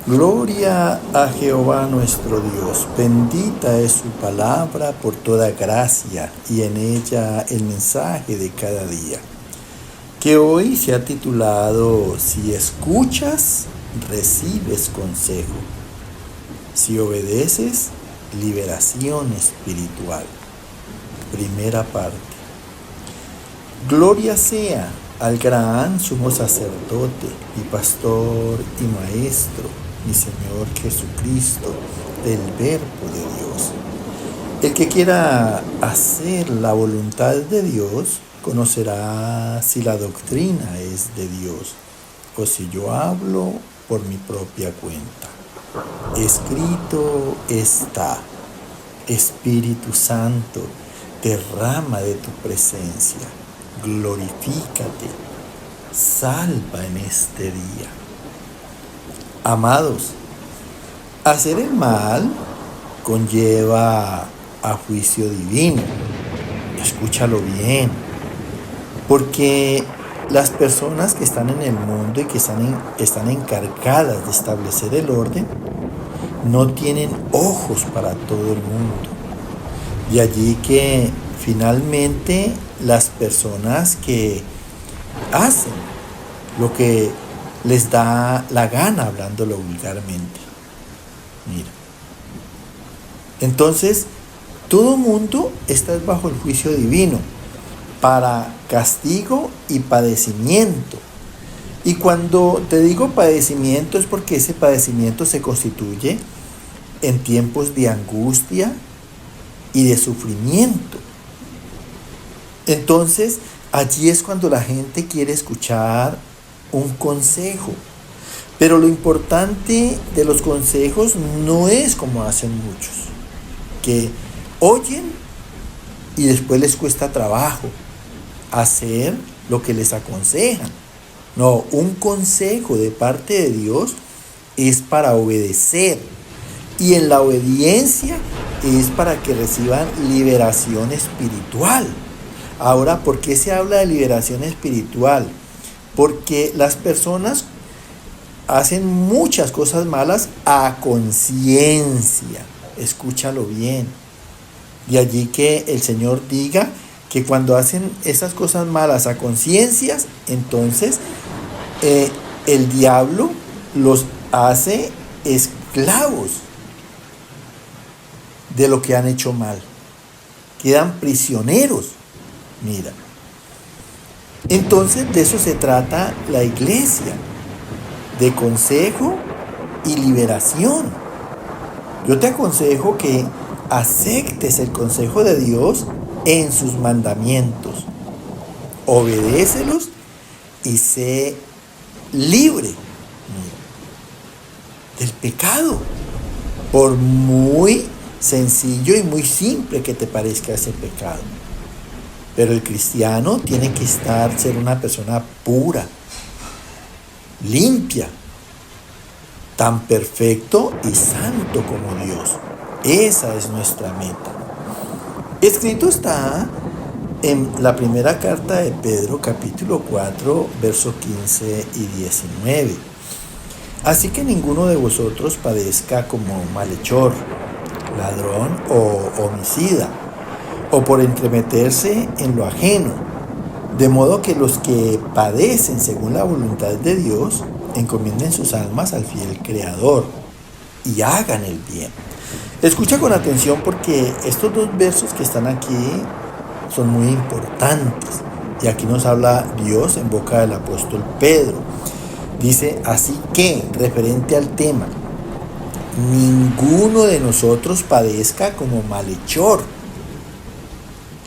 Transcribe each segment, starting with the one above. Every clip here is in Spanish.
Gloria a Jehová nuestro Dios, bendita es su palabra por toda gracia y en ella el mensaje de cada día, que hoy se ha titulado Si escuchas, recibes consejo, si obedeces, liberación espiritual. Primera parte. Gloria sea al gran sumo sacerdote y pastor y maestro, mi Señor Jesucristo, el Verbo de Dios. El que quiera hacer la voluntad de Dios, conocerá si la doctrina es de Dios o si yo hablo por mi propia cuenta. Escrito está: Espíritu Santo, derrama de tu presencia, glorifícate, salva en este día. Amados, hacer el mal conlleva a juicio divino. Escúchalo bien, porque las personas que están en el mundo y que están encargadas de establecer el orden no tienen ojos para todo el mundo. De allí que finalmente las personas que hacen lo que les da la gana, hablándolo vulgarmente. Mira. Entonces, todo mundo está bajo el juicio divino para castigo y padecimiento. Y cuando te digo padecimiento es porque ese padecimiento se constituye en tiempos de angustia y de sufrimiento. Entonces, allí es cuando la gente quiere escuchar un consejo. Pero lo importante de los consejos no es como hacen muchos, que oyen y después les cuesta trabajo hacer lo que les aconsejan. No, un consejo de parte de Dios es para obedecer. Y en la obediencia es para que reciban liberación espiritual. Ahora, ¿por qué se habla de liberación espiritual? Porque las personas hacen muchas cosas malas a conciencia. Escúchalo bien. De allí que el Señor diga que cuando hacen esas cosas malas a conciencias, entonces el diablo los hace esclavos de lo que han hecho mal. Quedan prisioneros. Mira. Entonces de eso se trata la iglesia, de consejo y liberación. Yo te aconsejo que aceptes el consejo de Dios en sus mandamientos. Obedécelos y sé libre del pecado, por muy sencillo y muy simple que te parezca ese pecado. Pero el cristiano tiene que ser una persona pura, limpia, tan perfecto y santo como Dios. Esa es nuestra meta. Escrito está en la primera carta de Pedro, capítulo 4, versos 15 y 19. Así que ninguno de vosotros padezca como malhechor, ladrón o homicida, o por entremeterse en lo ajeno, de modo que los que padecen según la voluntad de Dios encomienden sus almas al fiel Creador y hagan el bien. Escucha con atención porque estos dos versos que están aquí son muy importantes. Y aquí nos habla Dios en boca del apóstol Pedro. Dice, así que, referente al tema, ninguno de nosotros padezca como malhechor,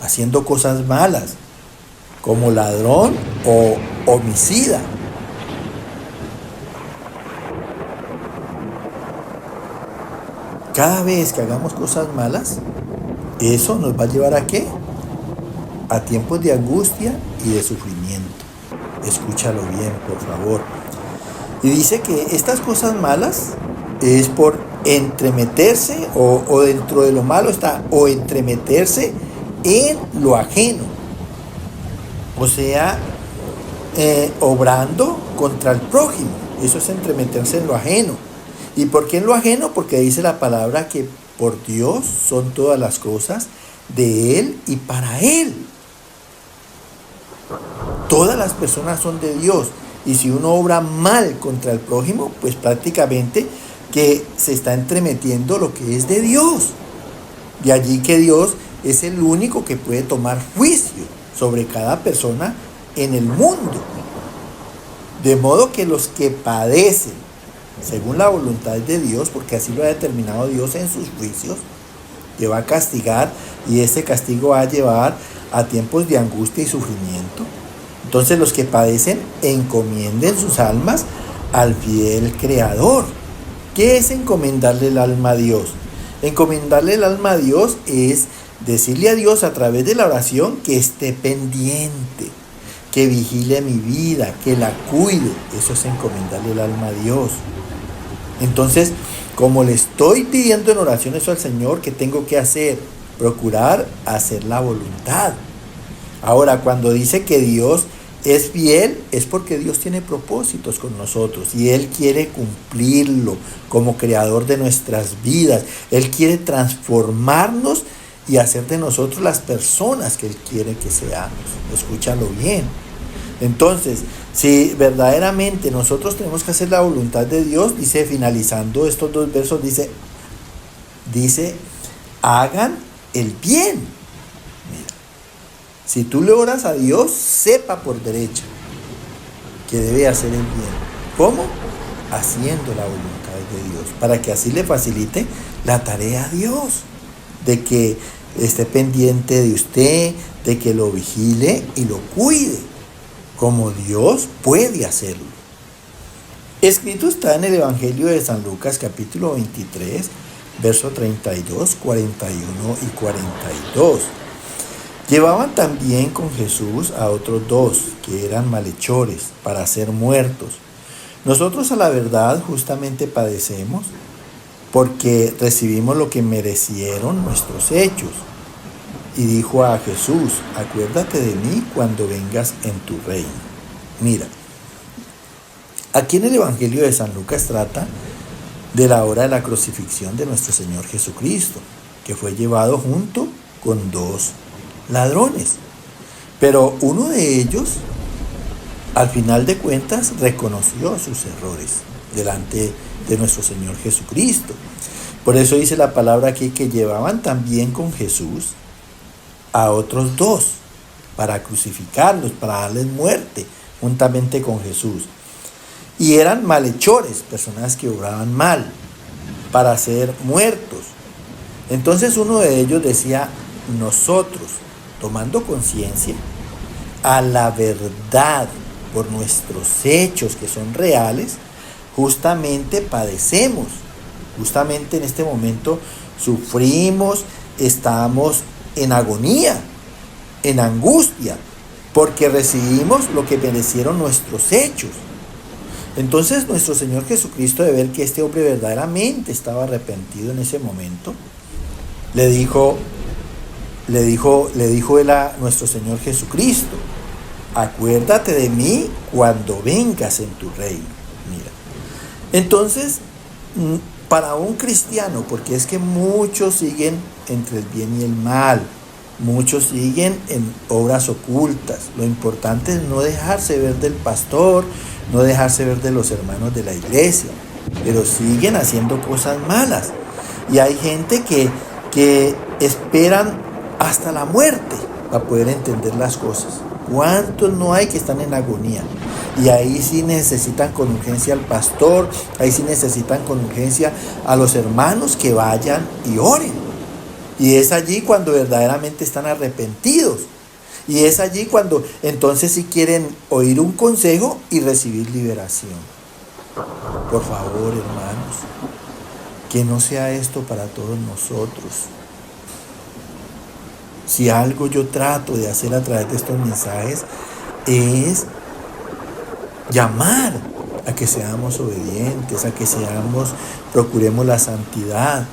haciendo cosas malas, como ladrón o homicida. Cada vez que hagamos cosas malas, eso nos va a llevar ¿a qué? A tiempos de angustia y de sufrimiento. Escúchalo bien, por favor. Y dice que estas cosas malas es por entremeterse, o dentro de lo malo está, o entremeterse en lo ajeno. O sea, obrando contra el prójimo. Eso es entremeterse en lo ajeno. ¿Y por qué en lo ajeno? Porque dice la palabra que por Dios son todas las cosas, de Él y para Él. Todas las personas son de Dios. Y si uno obra mal contra el prójimo, pues prácticamente que se está entremetiendo lo que es de Dios. De allí que Dios es el único que puede tomar juicio sobre cada persona en el mundo. De modo que los que padecen según la voluntad de Dios, porque así lo ha determinado Dios en sus juicios, que va a castigar, y ese castigo va a llevar a tiempos de angustia y sufrimiento. Entonces los que padecen encomienden sus almas al fiel Creador. ¿Qué es encomendarle el alma a Dios? Encomendarle el alma a Dios es decirle a Dios a través de la oración que esté pendiente, que vigile mi vida, que la cuide. Eso es encomendarle el alma a Dios. Entonces, como le estoy pidiendo en oración eso al Señor, ¿qué tengo que hacer? Procurar hacer la voluntad. Ahora, cuando dice que Dios es fiel, es porque Dios tiene propósitos con nosotros y Él quiere cumplirlo como creador de nuestras vidas. Él quiere transformarnos y hacer de nosotros las personas que Él quiere que seamos. Escúchalo bien. Entonces, si verdaderamente nosotros tenemos que hacer la voluntad de Dios, dice, finalizando estos dos versos, dice, hagan el bien. Mira, si tú le oras a Dios, sepa por derecha que debe hacer el bien. ¿Cómo? Haciendo la voluntad de Dios, para que así le facilite la tarea a Dios, de que esté pendiente de usted, de que lo vigile y lo cuide, como Dios puede hacerlo. Escrito está en el Evangelio de San Lucas, capítulo 23, versos 32, 41 y 42. Llevaban también con Jesús a otros dos, que eran malhechores, para ser muertos. Nosotros a la verdad justamente padecemos, porque recibimos lo que merecieron nuestros hechos. Y dijo a Jesús, acuérdate de mí cuando vengas en tu reino. Mira, aquí en el Evangelio de San Lucas trata de la hora de la crucifixión de nuestro Señor Jesucristo, que fue llevado junto con dos ladrones. Pero uno de ellos, al final de cuentas, reconoció sus errores delante de nuestro Señor Jesucristo. Por eso dice la palabra aquí que llevaban también con Jesús a otros dos para crucificarlos, para darles muerte juntamente con Jesús. Y eran malhechores, personas que obraban mal para ser muertos. Entonces uno de ellos decía, nosotros, tomando conciencia a la verdad por nuestros hechos que son reales, justamente padecemos, justamente en este momento sufrimos, estamos en agonía, en angustia, porque recibimos lo que merecieron nuestros hechos. Entonces nuestro Señor Jesucristo, de ver que este hombre verdaderamente estaba arrepentido en ese momento, le dijo él a nuestro Señor Jesucristo, acuérdate de mí cuando vengas en tu reino. Mira, entonces, para un cristiano, porque es que muchos siguen entre el bien y el mal, muchos siguen en obras ocultas. Lo importante es no dejarse ver del pastor, no dejarse ver de los hermanos de la iglesia, pero siguen haciendo cosas malas. Y hay gente que esperan hasta la muerte para poder entender las cosas. ¿Cuántos no hay que están en agonía? Y ahí sí necesitan con urgencia al pastor, ahí sí necesitan con urgencia a los hermanos que vayan y oren. Y es allí cuando verdaderamente están arrepentidos. Y es allí cuando entonces sí quieren oír un consejo y recibir liberación. Por favor, hermanos, que no sea esto para todos nosotros. Si algo yo trato de hacer a través de estos mensajes es llamar a que seamos obedientes, a que procuremos la santidad,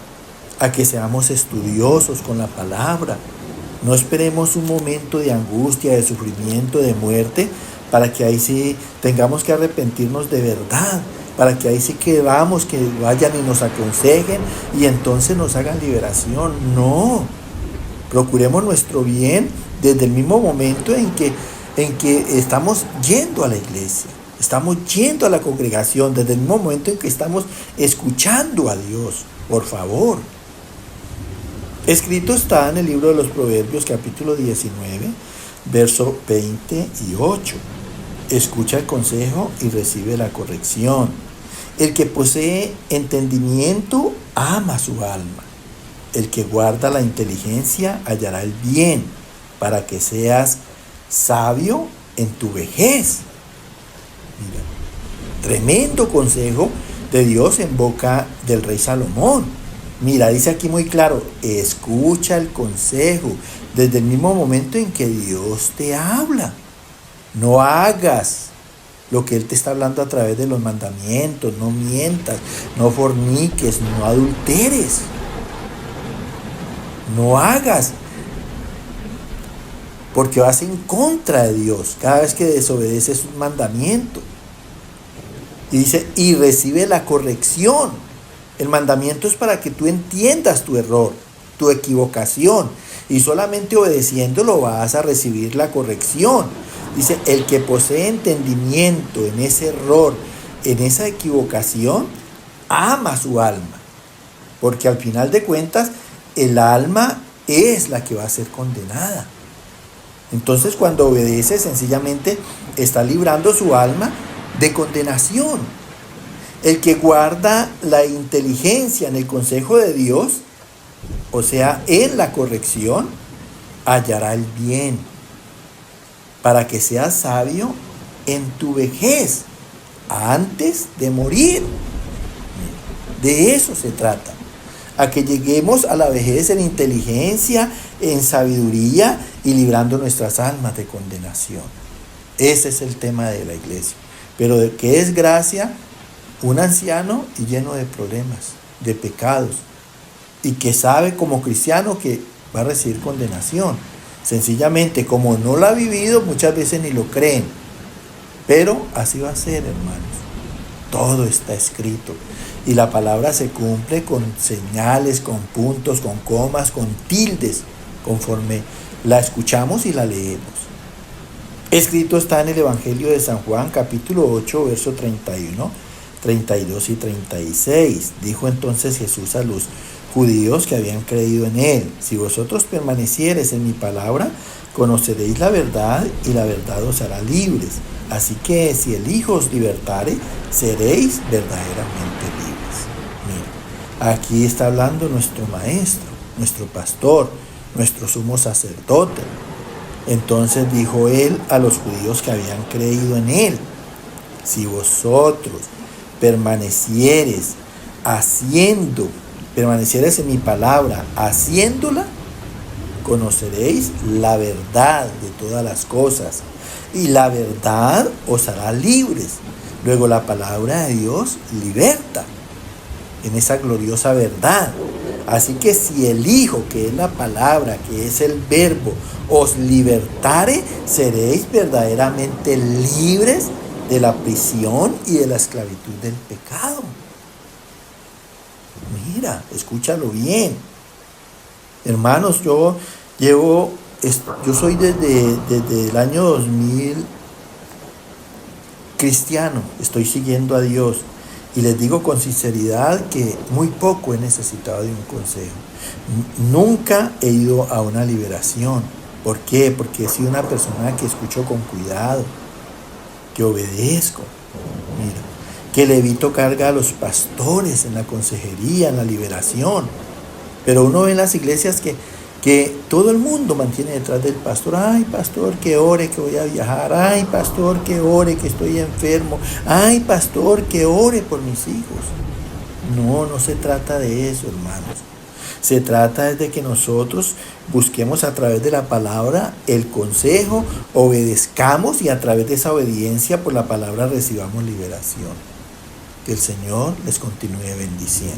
a que seamos estudiosos con la palabra. No esperemos un momento de angustia, de sufrimiento, de muerte, para que ahí sí tengamos que arrepentirnos de verdad. para que ahí sí queramos que vayan y nos aconsejen y entonces nos hagan liberación. No, procuremos nuestro bien desde el mismo momento en que estamos yendo a la iglesia, estamos yendo a la congregación, desde el mismo momento en que estamos escuchando a Dios, por favor. Escrito está en el libro de los Proverbios, capítulo 19, verso 28. Escucha el consejo y recibe la corrección. El que posee entendimiento ama su alma. El que guarda la inteligencia hallará el bien, para que seas sabio en tu vejez. Mira, tremendo consejo de Dios en boca del rey Salomón. Mira, dice aquí muy claro, escucha el consejo desde el mismo momento en que Dios te habla. No hagas lo que Él te está hablando a través de los mandamientos, no mientas, no forniques, no adulteres. No hagas, porque vas en contra de Dios cada vez que desobedeces un mandamiento. Y dice, y recibe la corrección. El mandamiento es para que tú entiendas tu error, tu equivocación, y solamente obedeciéndolo vas a recibir la corrección. Dice, el que posee entendimiento en ese error, en esa equivocación, ama su alma. Porque al final de cuentas, el alma es la que va a ser condenada. Entonces, cuando obedece, sencillamente está librando su alma de condenación. El que guarda la inteligencia en el consejo de Dios, o sea, en la corrección, hallará el bien, para que seas sabio en tu vejez, antes de morir. De eso se trata. A que lleguemos a la vejez en inteligencia, en sabiduría y librando nuestras almas de condenación. Ese es el tema de la iglesia. Pero ¿de qué es gracia? Un anciano y lleno de problemas, de pecados, y que sabe como cristiano que va a recibir condenación. Sencillamente, como no lo ha vivido, muchas veces ni lo creen. Pero así va a ser, hermanos. Todo está escrito. Y la palabra se cumple con señales, con puntos, con comas, con tildes, conforme la escuchamos y la leemos. Escrito está en el Evangelio de San Juan, capítulo 8, verso 31, 32 y 36. Dijo entonces Jesús a los judíos que habían creído en él: si vosotros permaneciereis en mi palabra, conoceréis la verdad y la verdad os hará libres. Así que si el Hijo os libertare, seréis verdaderamente libres. Mira, aquí está hablando nuestro maestro, nuestro pastor, nuestro sumo sacerdote. Entonces dijo él a los judíos que habían creído en él: si vosotros permaneciereis en mi palabra, haciéndola, conoceréis la verdad de todas las cosas, y la verdad os hará libres. Luego la palabra de Dios liberta en esa gloriosa verdad. Así que si el Hijo, que es la palabra, que es el verbo, os libertare, seréis verdaderamente libres de la prisión y de la esclavitud del pecado. Mira, escúchalo bien. Hermanos, yo soy desde el año 2000 cristiano, estoy siguiendo a Dios. Y les digo con sinceridad que muy poco he necesitado de un consejo. Nunca he ido a una liberación. ¿Por qué? Porque he sido una persona que escucho con cuidado, que obedezco, mira, que le evito carga a los pastores en la consejería, en la liberación. Pero uno ve en las iglesias que todo el mundo mantiene detrás del pastor: ay, pastor, que ore que voy a viajar; ay, pastor, que ore que estoy enfermo; ay, pastor, que ore por mis hijos. No se trata de eso, hermanos. Se trata de que nosotros busquemos a través de la palabra el consejo, obedezcamos, y a través de esa obediencia por la palabra recibamos liberación. Que el Señor les continúe bendiciendo.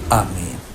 Amén.